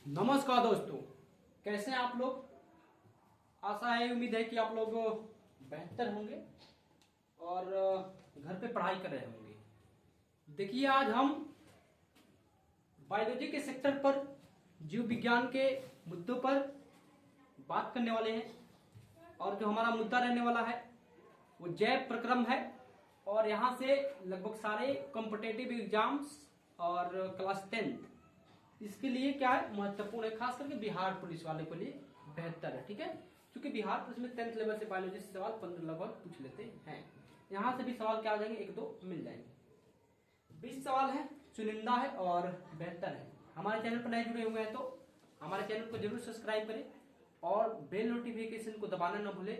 नमस्कार दोस्तों, कैसे हैं आप लोग। आशा है, उम्मीद है कि आप लोग बेहतर होंगे और घर पे पढ़ाई कर रहे होंगे। देखिए, आज हम बायोलॉजी के सेक्टर पर जीव विज्ञान के मुद्दों पर बात करने वाले हैं और जो हमारा मुद्दा रहने वाला है वो जैव प्रक्रम है। और यहाँ से लगभग सारे कॉम्पिटिटिव एग्जाम्स और क्लास 10th इसके लिए क्या है, महत्वपूर्ण है। खास करके बिहार पुलिस वाले के लिए बेहतर है, ठीक है, क्योंकि बिहार पुलिस में 10th लेवल से बायोलॉजी से सवाल 15 लगभग पूछ लेते हैं। यहाँ से भी सवाल क्या आ जाएंगे, एक दो मिल जाएंगे। 20 सवाल है, चुनिंदा है और बेहतर है। हमारे चैनल पर नए जुड़े हुए हैं तो हमारे चैनल को जरूर सब्सक्राइब करें और बेल नोटिफिकेशन को दबाना न भूले।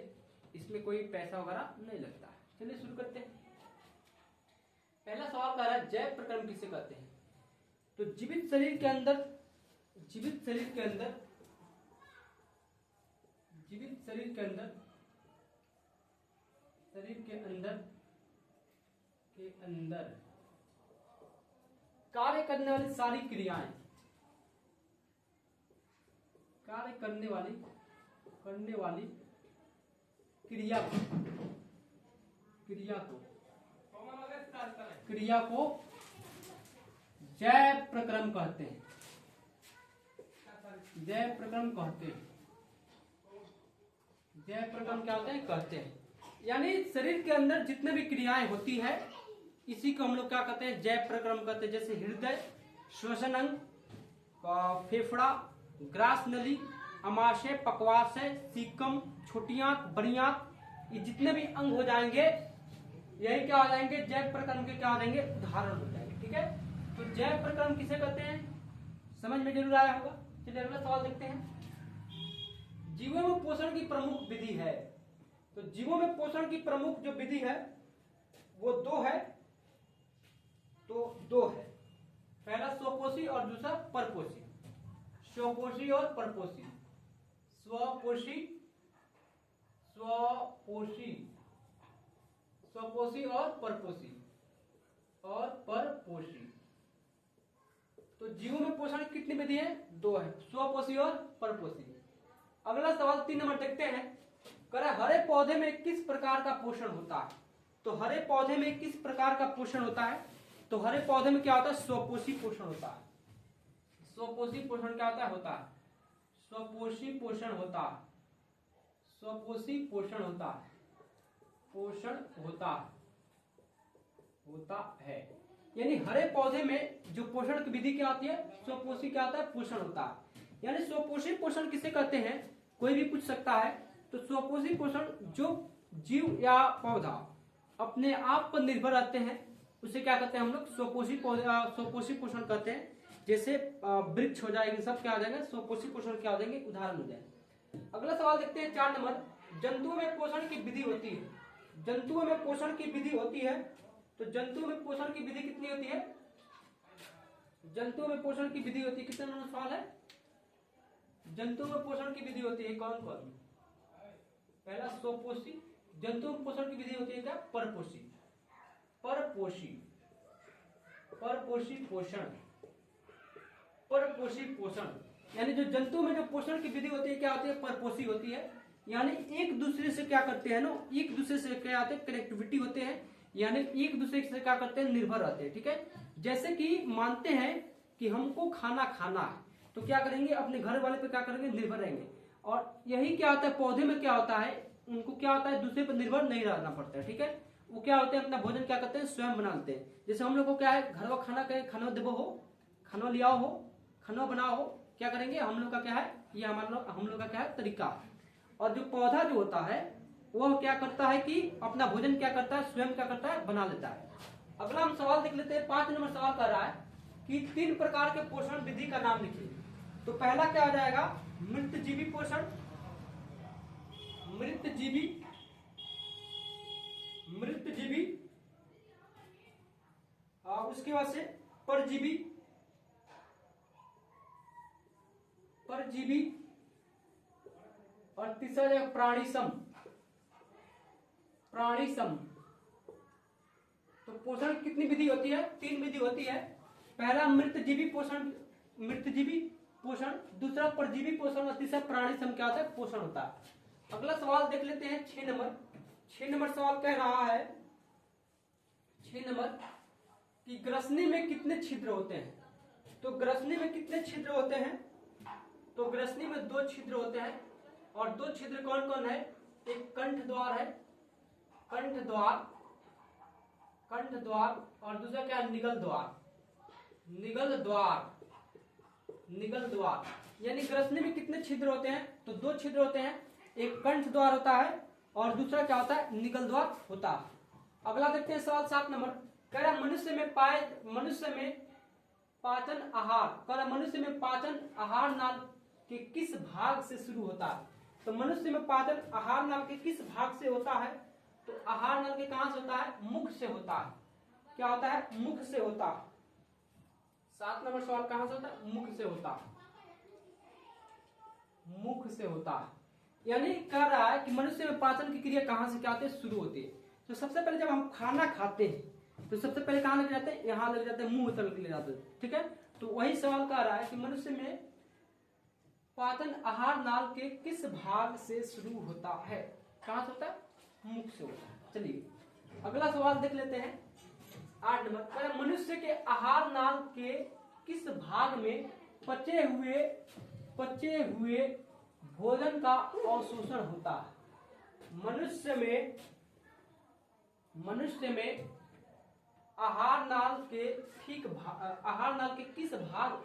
इसमें कोई पैसा वगैरह नहीं लगता है। चलिए शुरू करते हैं। पहला सवाल कह रहा है, जैव प्रक्रम किसे कहते हैं। तो जीवित शरीर के अंदर कार्य करने वाली सारी क्रियाएं, करने वाली क्रिया को जैव प्रक्रम कहते हैं। जैव प्रक्रम क्या होते हैं, कहते हैं। यानी शरीर के अंदर जितने भी क्रियाएं होती है इसी को हम लोग क्या कहते हैं, जैव प्रक्रम कहते हैं। जैसे हृदय, श्वसन अंग, फेफड़ा, ग्रास नली, अमाशय, पक्वाशय, सीकम, छोटी आंत, बड़ी आंत, ये जितने भी अंग हो जाएंगे यही क्या हो जाएंगे, जैव प्रक्रम के क्या हो जाएंगे, उदाहरण हो जाएंगे। ठीक है, तो जैव प्रक्रम किसे कहते हैं, समझ में जरूर आया होगा। चलिए अगला सवाल देखते हैं। जीवों में पोषण की प्रमुख विधि है। तो जीवों में पोषण की प्रमुख जो विधि है वो दो है। पहला स्वपोषी और दूसरा परपोषी। स्वपोषी और परपोषी। स्वपोषी और परपोषी। तो जीवों में पोषण की कितनी विधि है, दो है, स्वपोषी और परपोषी। अगला सवाल 3 नंबर देखते हैं। कह हरे पौधे में किस प्रकार का पोषण होता है। तो हरे पौधे में किस प्रकार का पोषण होता है, तो हरे पौधे में क्या होता है, स्वपोषी पोषण होता है। स्वपोषी पोषण क्या होता है, स्वपोषी पोषण होता है। यानी हरे पौधे में जो पोषण की विधि क्या होती है, स्वपोषी क्या होता है, पोषण होता है। यानी स्वपोषी पोषण किसे कहते हैं, कोई भी पूछ सकता है। तो स्वपोषी पोषण जो जीव या पौधा अपने आप पर निर्भर रहते हैं उसे क्या कहते हैं हम लोग, स्वपोषी पोषण कहते हैं। जैसे वृक्ष हो जाएंगे, सब क्या हो जाएंगे, स्वपोषी पोषण क्या हो जाएंगे, उदाहरण हो जाएंगे। अगला सवाल देखते हैं 4 नंबर। जंतुओं में पोषण की विधि होती है। जंतुओं में पोषण की विधि होती है। तो जंतुओं में पोषण की विधि कितनी होती है, जंतुओं में पोषण की विधि होती है, कितने नंबर सवाल है। जंतुओं में पोषण की विधि होती है कौन कौन, पहला स्वपोषी। जंतुओं में पोषण की विधि होती है क्या, परपोषी। परपोषी पोषण यानी जो जंतु में जो पोषण की विधि होती है क्या होती है, परपोषी होती है। यानी एक दूसरे से क्या करते हैं ना, एक दूसरे से क्या आते हैं, कनेक्टिविटी होते हैं। यानी एक दूसरे से क्या करते हैं, निर्भर रहते हैं। ठीक है, जैसे कि मानते हैं कि हमको खाना है तो क्या करेंगे, अपने घर वाले पे क्या करेंगे, निर्भर रहेंगे। और यही क्या होता है, पौधे में क्या होता है, उनको क्या होता है, दूसरे पर निर्भर नहीं रहना पड़ता है। ठीक है, वो क्या होते हैं, अपना भोजन क्या करते हैं, स्वयं बनाते हैं। जैसे हम लोग को क्या है, घर में खाना देवो हो, खाना लियाओ हो, खाना बनाओ हो, क्या करेंगे हम लोग का क्या है, ये हम लोग का क्या है, तरीका है। और जो पौधा जो होता है वो क्या करता है कि अपना भोजन क्या करता है, स्वयं क्या करता है, बना लेता है। अगला हम सवाल देख लेते हैं। 5 नंबर सवाल कर रहा है कि 3 प्रकार के पोषण विधि का नाम लिखिए। तो पहला क्या आ जाएगा, मृतजीवी पोषण, उसके बाद से परजीवी और तीसरा है प्राणीसम। तो पोषण कितनी विधि होती है, 3 विधि होती है। पहला मृतजीवी पोषण, पोषण, दूसरा परजीवी पोषण और तीसरा प्राणी से क्या होता है पोषण होता है। अगला सवाल देख लेते हैं 6 नंबर सवाल कह रहा है 6 नंबर कि ग्रसनी में कितने छिद्र होते हैं। तो ग्रसनी में कितने छिद्र होते हैं, तो ग्रसनी में 2 छिद्र होते हैं और 2 छिद्र कौन कौन है, एक कंठ द्वार है, कंठ द्वार और दूसरा क्या है निगल द्वार, निगल द्वार। यानी ग्रसनी में कितने छिद्र होते हैं, तो 2 छिद्र होते हैं, एक कंठ द्वार होता है और दूसरा क्या होता है निगल द्वार होता है। अगला देखते हैं सवाल 7 नंबर, कह रहा मनुष्य में पाचन आहार नाल के किस भाग से शुरू होता है। तो मनुष्य में पाचन आहार नाल के किस भाग से होता है, तो आहार नाल के कहां से होता है, मुख से होता है। क्या होता है, मुख से होता है। 7 नंबर सवाल कहां से होता है, मुख से होता है, मुख से होता है। यानी कह रहा है कि मनुष्य में पाचन की क्रिया कहां से क्या होती है, शुरू होती है। तो सबसे पहले जब हम खाना खाते हैं तो सबसे पहले कहां लग जाते हैं, यहां लग जाते हैं, मुंह तक ले जाते हैं, ठीक है। तो वही सवाल कह रहा है कि मनुष्य में पाचन आहार नाल के किस भाग से शुरू होता है, कहां से होता है, मुख से होता है। चलिए अगला सवाल देख लेते हैं 8 नंबर, मनुष्य के आहार नाल के किस भाग में पचे हुए भोजन का अवशोषण होता है। मनुष्य में आहार नाल के किस भाग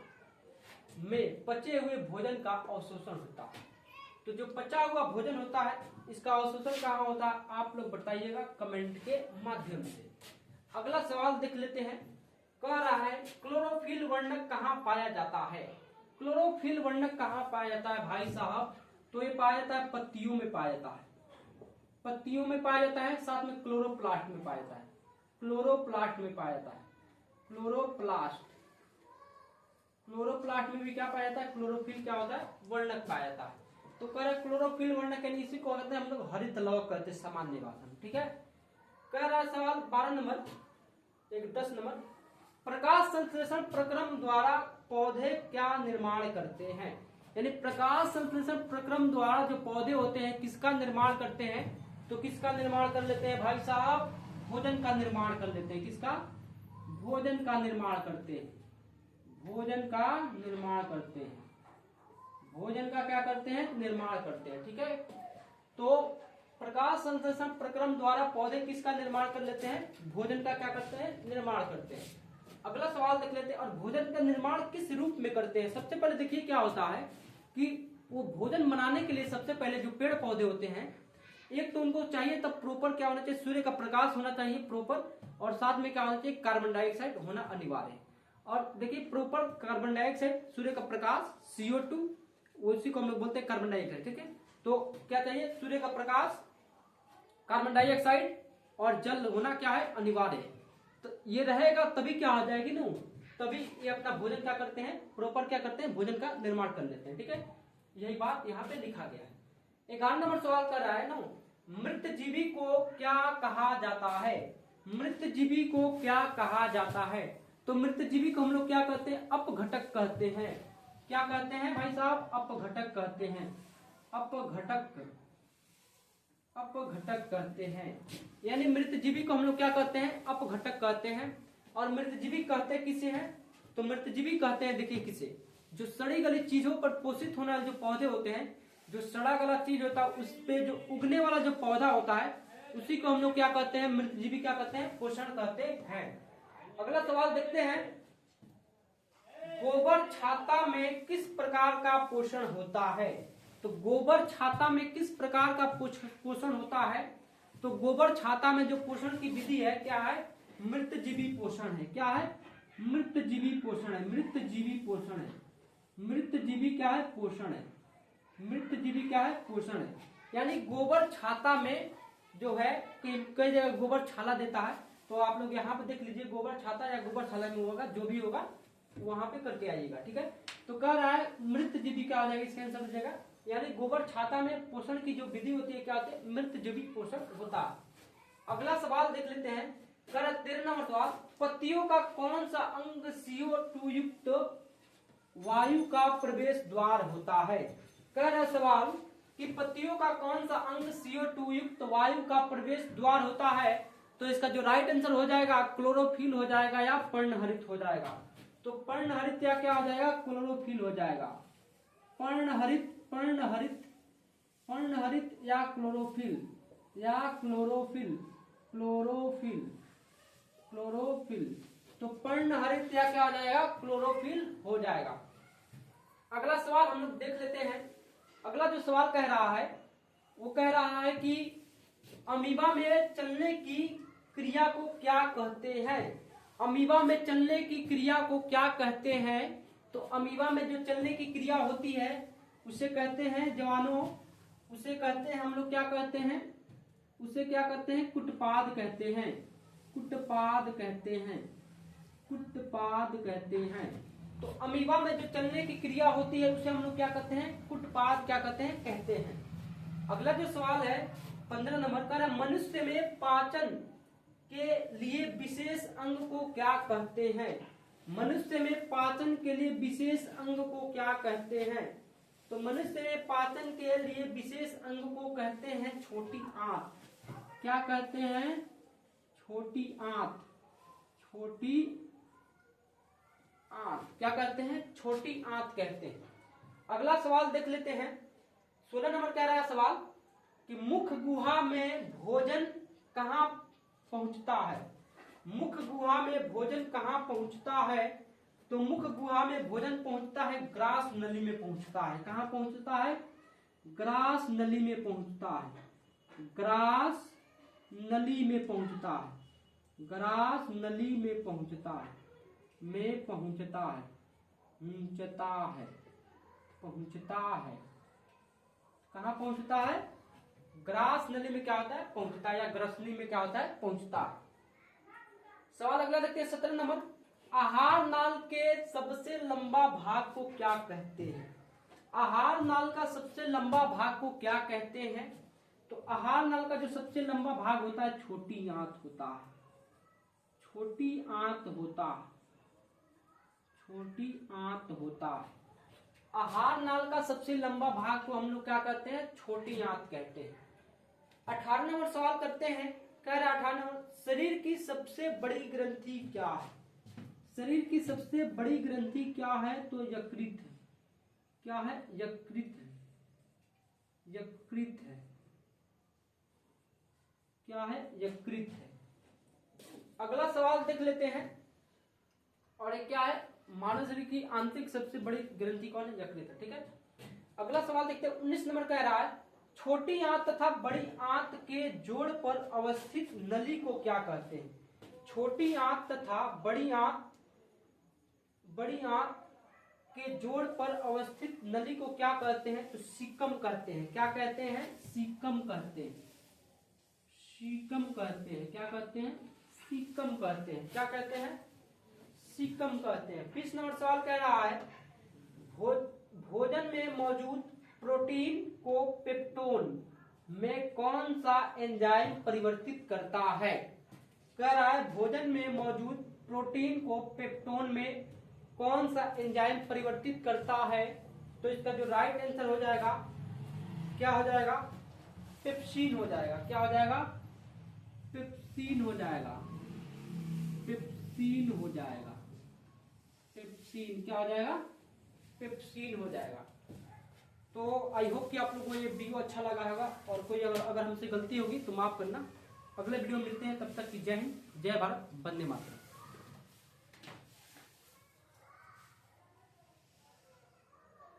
में पचे हुए भोजन का अवशोषण होता है। तो जो पचा हुआ भोजन होता है इसका अवशोषण कहाँ होता है, आप लोग बताइएगा कमेंट के माध्यम से। अगला सवाल देख लेते हैं, कह रहा है क्लोरोफिल वर्णक कहाँ पाया जाता है। क्लोरोफिल वर्णक कहाँ पाया जाता है भाई साहब, तो ये पाया जाता है पत्तियों में पाया जाता है, पत्तियों में पाया जाता है, साथ में क्लोरोप्लास्ट में पाया जाता है, क्लोरोप्लास्ट में पाया जाता है, क्लोरोप्लास्ट में भी क्या पाया जाता है, क्लोरोफिल क्या होता है वर्णक पाया जाता है। तो कह रहा है क्लोरोफिल वर्णक यानी इसी को कहते हैं हम लोग हरित लवक कहते हैं सामान्य भाषा में, ठीक है। कह रहा है सवाल 12 नंबर, 10 नंबर, प्रकाश संश्लेषण प्रक्रम द्वारा पौधे क्या निर्माण करते हैं। यानी प्रकाश संश्लेषण प्रक्रम द्वारा जो पौधे होते हैं किसका निर्माण करते हैं, तो किसका निर्माण कर लेते हैं भाई साहब, भोजन का निर्माण कर लेते हैं। किसका, भोजन का निर्माण करते हैं, भोजन का निर्माण करते हैं, भोजन का क्या करते हैं, निर्माण करते हैं, ठीक है। तो प्रकाश संश्लेषण प्रक्रम द्वारा पौधे किसका निर्माण कर लेते हैं, भोजन का क्या करते हैं, निर्माण करते हैं। अगला सवाल देख लेते हैं, और भोजन का निर्माण किस रूप में करते हैं। सबसे पहले देखिए क्या होता है कि वो भोजन बनाने के लिए सबसे पहले जो पेड़ पौधे होते हैं, एक तो उनको चाहिए तब प्रॉपर क्या होना चाहिए, सूर्य का प्रकाश होना चाहिए प्रॉपर, और साथ में क्या होना चाहिए, कार्बन डाइऑक्साइड होना अनिवार्य है। और देखिए प्रॉपर कार्बन डाइऑक्साइड, सूर्य का प्रकाश, CO2, उसी को हम लोग बोलते हैं कार्बन डाइऑक्साइड, ठीक है। तो क्या चाहिए, सूर्य का प्रकाश, कार्बन डाइऑक्साइड और जल होना क्या है, अनिवार्य है। तो ये रहेगा तभी क्या आ जाएगी ना, तभी ये अपना भोजन क्या करते हैं, प्रॉपर क्या करते हैं, भोजन का निर्माण कर लेते हैं, ठीक है। यही बात यहाँ पे लिखा गया है। 11 नंबर सवाल कर रहा है ना, मृत जीवी को क्या कहा जाता है। मृत जीवी को क्या कहा जाता है, तो मृत जीवी को हम लोग क्या कहते हैं, अपघटक कहते हैं। क्या कहते हैं भाई साहब, अपघटक कहते हैं, अपघटक कहते हैं। यानी मृत जीवी को हम लोग क्या कहते हैं, अपघटक कहते हैं। और मृत जीवी कहते किसे हैं, तो मृत जीवी कहते हैं, देखिए किसे, जो सड़ी गली चीजों पर पोषित होने वाले जो पौधे होते हैं, जो सड़ा गला चीज होता है उस पे जो उगने वाला जो पौधा होता है उसी को हम लोग क्या कहते हैं, मृत जीवी क्या कहते हैं, पोषण कहते हैं। अगला सवाल देखते हैं, गोबर छाता में किस प्रकार का पोषण होता है। तो गोबर छाता में किस प्रकार का पोषण होता है, तो गोबर छाता में जो पोषण की विधि है क्या है, मृत जीवी पोषण है। क्या है, मृत जीवी पोषण है, मृत जीवी पोषण है, मृत जीवी क्या है, पोषण है, मृत जीवी क्या है, पोषण है। यानी गोबर छाता में जो है कई जगह गोबर छाला देता है, तो आप लोग यहाँ पे देख लीजिए, गोबर छाता या गोबर छाला में होगा, जो भी होगा वहां पे करके आइएगा, ठीक है। तो कह रहा है मृत जीवी क्या हो जाएगा, इसका आंसर हो जाएगा, यानी गोबर छाता में पोषण की जो विधि होती है क्या होती है, मृत जीवी पोषण होता है। अगला सवाल देख लेते हैं, 13 नंबर सवाल, पत्तियों का कौन सा अंग CO2 युक्त वायु का प्रवेश द्वार होता है। कह रहा सवाल कि पत्तियों का कौन सा अंग CO2 युक्त वायु का प्रवेश द्वार होता है, तो इसका जो राइट आंसर हो जाएगा क्लोरोफिल हो जाएगा या पर्णहरित हो जाएगा। तो पर्णहरित या क्या हो जाएगा, क्लोरोफिल हो जाएगा। पर्णहरित पर्णहरित पर्णहरित या क्लोरोफिल या क्लोरोफिल क्लोरोफिल क्लोरोफिल, तो पर्णहरित या क्या हो जाएगा, क्लोरोफिल हो जाएगा। अगला सवाल हम लोग देख लेते हैं। अगला जो सवाल कह रहा है वो कह रहा है कि अमीबा में चलने की क्रिया को क्या कहते हैं। अमीबा में चलने की क्रिया को क्या कहते हैं, तो अमीबा में जो चलने की क्रिया होती है उसे कहते हैं जवानों, उसे कहते हैं हम लोग क्या कहते हैं, उसे क्या कहते हैं, कुटपाद कहते हैं। कुटपाद कहते हैं, कुटपाद कहते हैं। तो अमीबा में जो चलने की क्रिया होती है उसे हम लोग क्या कहते हैं, कुटपाद क्या कहते हैं, कहते हैं। अगला जो सवाल है 15 नंबर का, मनुष्य में पाचन के लिए विशेष अंग को क्या कहते हैं। मनुष्य में पाचन के लिए विशेष अंग को क्या कहते हैं, तो मनुष्य में पाचन के लिए विशेष अंग को कहते हैं छोटी आंत। क्या कहते हैं, छोटी आंत। छोटी आंत क्या कहते हैं, छोटी आंत कहते हैं। अगला सवाल देख लेते हैं। 16 नंबर कह रहा है सवाल कि मुख गुहा में भोजन कहाँ पहुंचता है। मुख गुहा में भोजन कहाँ पहुंचता है, तो मुख गुहा में भोजन पहुंचता है ग्रास नली में पहुंचता है। कहाँ पहुंचता है, ग्रास नली में पहुंचता है। ग्रास नली में पहुंचता है। ग्रास नली में पहुंचता है, में पहुंचता है, पहुंचता है, पहुंचता है। कहाँ पहुंचता है, ग्रास नली में क्या होता है, पहुंचता है, या ग्रसनी में क्या होता है, पहुंचता है। सवाल अगला देखते हैं 17 नंबर। आहार नाल के सबसे लंबा भाग को क्या कहते हैं। आहार नाल का सबसे लंबा भाग को क्या कहते हैं, तो आहार नाल का जो सबसे लंबा भाग होता है छोटी आंत होता है। छोटी आंत होता है, छोटी आंत होता है। आहार नाल का सबसे लंबा भाग को हम लोग क्या कहते हैं, छोटी आंत कहते हैं। 18 नंबर सवाल करते हैं। कह रहा 18 नंबर, शरीर की सबसे बड़ी ग्रंथि क्या है। शरीर की सबसे बड़ी ग्रंथि क्या है, तो यकृत है। क्या है, यकृत है। यकृत है। क्या है, यकृत है। अगला सवाल देख लेते हैं। और एक क्या है, मानव शरीर की आंतरिक सबसे बड़ी ग्रंथि कौन है, यकृत है। ठीक है। अगला सवाल देखते हैं। 19 नंबर कह रहा है, छोटी आंत तथा बड़ी आंत के जोड़ पर अवस्थित नली को क्या कहते हैं। छोटी आंत तथा बड़ी आंत के जोड़ पर अवस्थित नली को क्या कहते हैं, तो सीकम कहते हैं। क्या कहते हैं, सीकम कहते हैं। सीकम कहते हैं। क्या कहते हैं, सीकम कहते हैं। क्या कहते हैं, सीकम कहते हैं। 20 नंबर सवाल कह रहा है, भोजन में मौजूद प्रोटीन को पेप्टोन में कौन सा एंजाइम परिवर्तित करता है। कह रहा है भोजन में मौजूद प्रोटीन को पेप्टोन में कौन सा एंजाइम परिवर्तित करता है, तो इसका जो राइट आंसर हो जाएगा क्या हो जाएगा, पेप्सिन हो जाएगा। क्या हो जाएगा, पेप्सिन हो जाएगा। पेप्सिन हो जाएगा। पेप्सिन क्या हो जाएगा, पेप्सिन हो जाएगा। तो आई होप कि आप लोगों को ये वीडियो अच्छा लगा होगा, और कोई अगर हमसे गलती होगी तो माफ करना। अगले वीडियो मिलते हैं, तब तक की जय हिंद, जय भारत, वंदे मातरम।